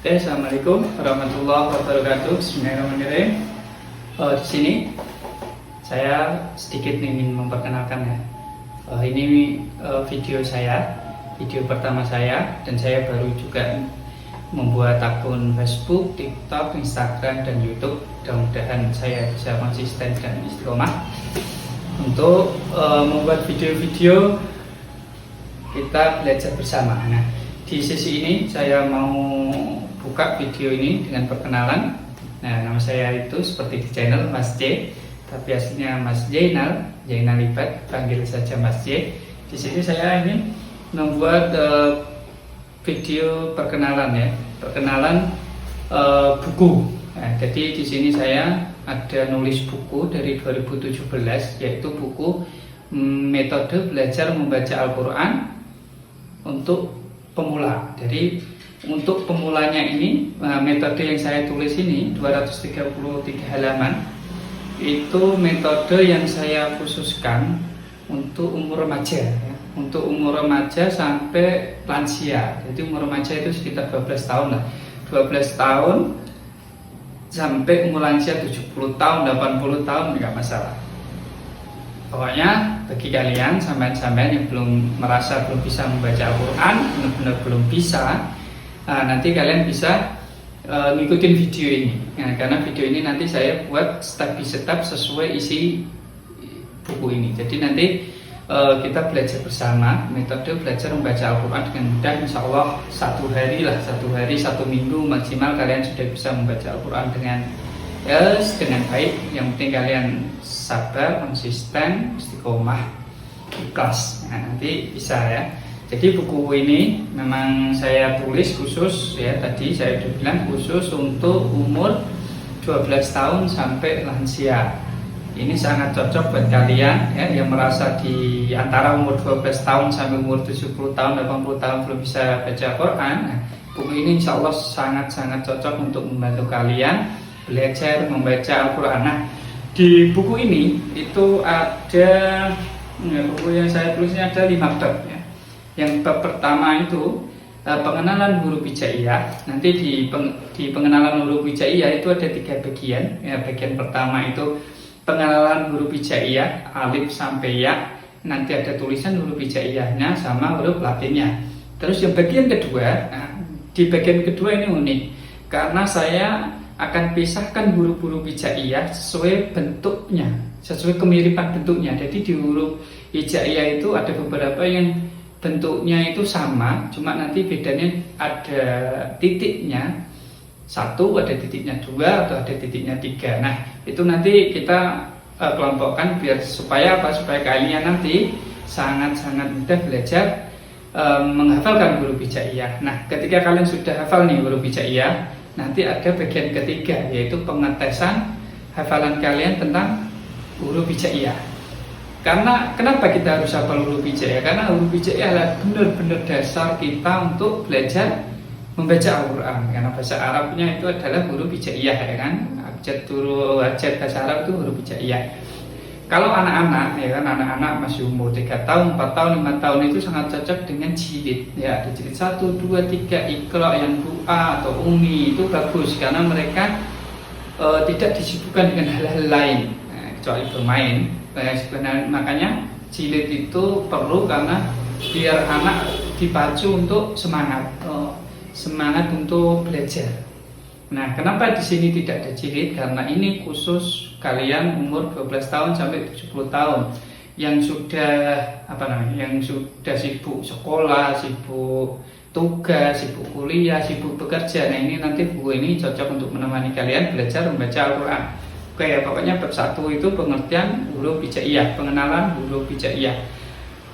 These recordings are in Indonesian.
Assalamualaikum warahmatullahi wabarakatuh. Bismillahirrahmanirrahim. Di sini saya sedikit ingin memperkenalkan ya. Ini video saya, video pertama saya, dan saya baru juga membuat akun Facebook, TikTok, Instagram, dan YouTube. Mudah-mudahan saya bisa konsisten dan istiqomah untuk membuat video-video kita belajar bersama. Nah, di sesi ini saya mau buka video ini dengan perkenalan. Nah, nama saya itu seperti di channel Mas J, tapi aslinya Mas Jainal Ibad, panggil saja Mas J. Di sini saya ingin membuat video perkenalan ya, perkenalan buku. Nah, jadi di sini saya ada nulis buku dari 2017, yaitu buku metode belajar membaca Al-Quran untuk pemula. Jadi untuk pemulanya ini, metode yang saya tulis ini 233 halaman. Itu metode yang saya khususkan untuk umur remaja ya. Untuk umur remaja sampai lansia. Jadi umur remaja itu sekitar 12 tahun lah. 12 tahun sampai umur lansia 70 tahun, 80 tahun enggak masalah. Pokoknya bagi kalian sampean-sampean yang belum merasa belum bisa membaca Al-Quran, benar-benar belum bisa, nanti kalian bisa ngikutin video ini. Nah, karena video ini nanti saya buat step by step sesuai isi buku ini. Jadi nanti kita belajar bersama metode belajar membaca Al-Quran dengan mudah. Insya Allah satu hari, 1 minggu maksimal kalian sudah bisa membaca Al-Quran dengan baik. Yang penting kalian sabar, konsisten, istiqomah, ikhlas. Nah, nanti bisa ya. Jadi buku ini memang saya tulis khusus ya, tadi saya sudah bilang khusus untuk umur 12 tahun sampai lansia. Ini sangat cocok buat kalian ya, yang merasa di antara umur 12 tahun sampai umur 70 tahun, 80 tahun belum bisa baca Quran. Nah, buku ini insya Allah sangat-sangat cocok untuk membantu kalian belajar membaca Al-Quran. Nah, di buku ini itu ada buku yang saya tulisnya ada 5 bab ya. Yang bab pertama itu pengenalan huruf hijaiyah. Nanti di pengenalan huruf hijaiyah itu ada 3 bagian ya. Bagian pertama itu pengenalan huruf hijaiyah alif sampai ya. Nanti ada tulisan huruf hijaiyahnya sama huruf latinnya. Terus yang bagian kedua, di bagian kedua ini unik karena saya akan pisahkan huruf-huruf hijaiyah sesuai bentuknya, sesuai kemiripan bentuknya. Jadi di huruf hijaiyah itu ada beberapa yang bentuknya itu sama, cuma nanti bedanya ada titiknya 1, ada titiknya 2, atau ada titiknya 3. Nah, itu nanti kita kelompokkan biar supaya apa? Supaya kalian nanti sangat-sangat mudah belajar menghafalkan huruf hijaiyah. Nah, ketika kalian sudah hafal nih huruf hijaiyah, nanti ada bagian ketiga, yaitu pengetesan hafalan kalian tentang huruf hijaiyah. Karena kenapa kita harus hafal huruf hijaiyah? Karena huruf hijaiyah adalah benar-benar dasar kita untuk belajar membaca Al-Quran. Karena bahasa Arabnya itu adalah huruf hijaiyah ya kan. Abjad bahasa Arab itu huruf hijaiyah. Kalau anak-anak ya kan, anak-anak masih umur 3 tahun, 4 tahun, 5 tahun itu sangat cocok dengan jilid ya. Di jilid 1, 2, 3 Iqra yang doa atau Umi itu bagus karena mereka tidak disibukkan dengan hal-hal lain kecuali bermain. Makanya jilid itu perlu karena biar anak dipacu untuk semangat untuk belajar. Nah, kenapa di sini tidak ada jilid? Karena ini khusus kalian umur 12 tahun sampai 70 tahun yang sudah yang sudah sibuk sekolah, sibuk tugas, sibuk kuliah, sibuk bekerja. Nah, ini nanti buku ini cocok untuk menemani kalian belajar membaca Al-Quran. Oke ya, pokoknya bab 1 itu pengertian huruf hijaiyah, pengenalan huruf hijaiyah.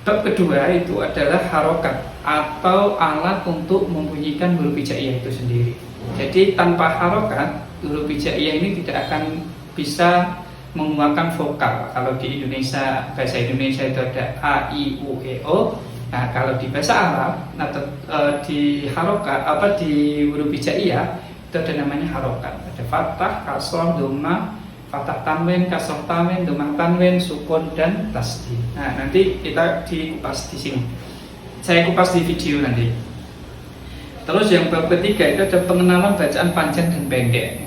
Bab kedua itu adalah harokat atau alat untuk membunyikan huruf hijaiyah itu sendiri. Jadi tanpa harokat, huruf hijaiyah ini tidak akan bisa mengeluarkan vokal. Kalau di Indonesia, bahasa Indonesia itu ada A, I, U, E, O. Nah, kalau di bahasa Arab atau di harokat di huruf hijaiyah itu ada namanya harokat. Ada fathah, kasroh, dhammah, fathah tanwin, kasroh tanwin, dhammah tanwin, sukun, dan tasdid. Nah, nanti kita dikupas di sini. Saya kupas di video nanti. Terus yang bab ketiga itu ada pengenalan bacaan panjang dan pendek.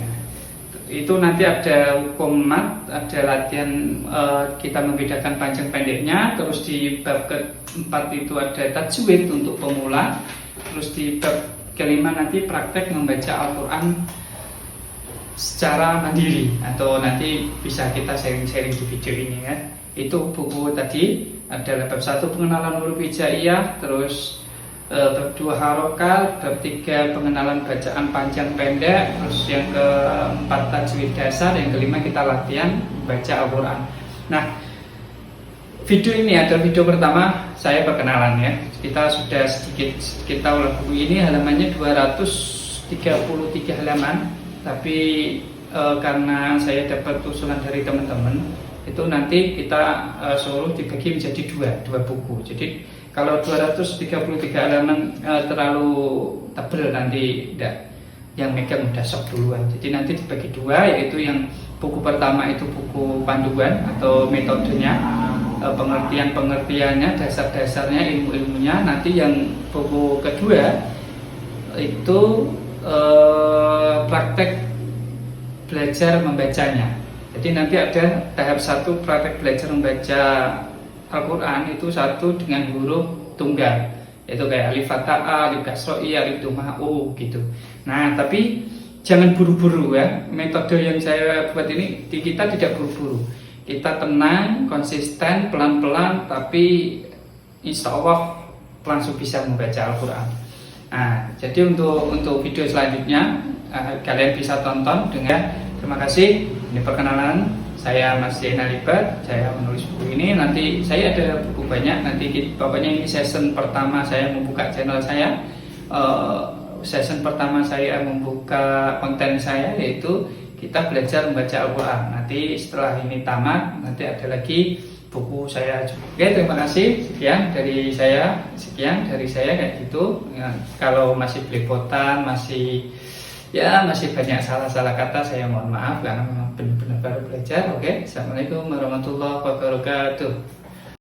Itu nanti ada hukum mat, ada latihan kita membedakan panjang pendeknya. Terus di bab keempat itu ada tajwid untuk pemula. Terus di bab kelima nanti praktek membaca Al-Quran secara mandiri, atau nanti bisa kita sharing-sharing di video ini ya. Itu buku tadi ada bab 1 pengenalan huruf hijaiyah, terus bab 2 harokal, bab 3 pengenalan bacaan panjang pendek, terus yang keempat tajwid dasar, yang kelima kita latihan baca Al-Quran. Nah, video ini adalah video pertama saya perkenalan ya. Kita sudah sedikit tahu lah, buku ini halamannya 233 halaman, tapi karena saya dapat usulan dari teman-teman, itu nanti kita suruh dibagi menjadi dua buku. Jadi kalau 233 halaman terlalu tebal, nanti enggak, yang megang udah shock duluan. Jadi nanti dibagi dua, yaitu yang buku pertama itu buku panduan atau metodenya, pengertiannya, dasar-dasarnya, ilmu-ilmunya. Nanti yang buku kedua itu praktek belajar membacanya. Jadi nanti ada tahap 1 praktek belajar membaca Al-Quran itu 1 dengan huruf tunggal, yaitu kayak alif fathah A, alif kasroh I, alif dhammah U gitu. Nah, tapi jangan buru-buru ya. Metode yang saya buat ini, kita tidak buru-buru. Kita tenang, konsisten, pelan-pelan, tapi insya Allah langsung bisa membaca Al-Quran. Nah, jadi untuk video selanjutnya kalian bisa tonton dengan. Terima kasih. Ini perkenalan, saya Mas Zainal Libat. Saya menulis buku ini. Nanti saya ada buku banyak. Nanti pokoknya ini season pertama saya membuka channel saya. Season pertama saya membuka konten saya, yaitu kita belajar membaca Al-Quran. Nanti setelah ini tamat, nanti ada lagi buku saya. Oke, terima kasih. Sekian dari saya kayak gitu. Ya, kalau masih belepotan, masih banyak salah-salah kata, saya mohon maaf karena memang benar-benar baru belajar. Oke, assalamualaikum warahmatullahi wabarakatuh.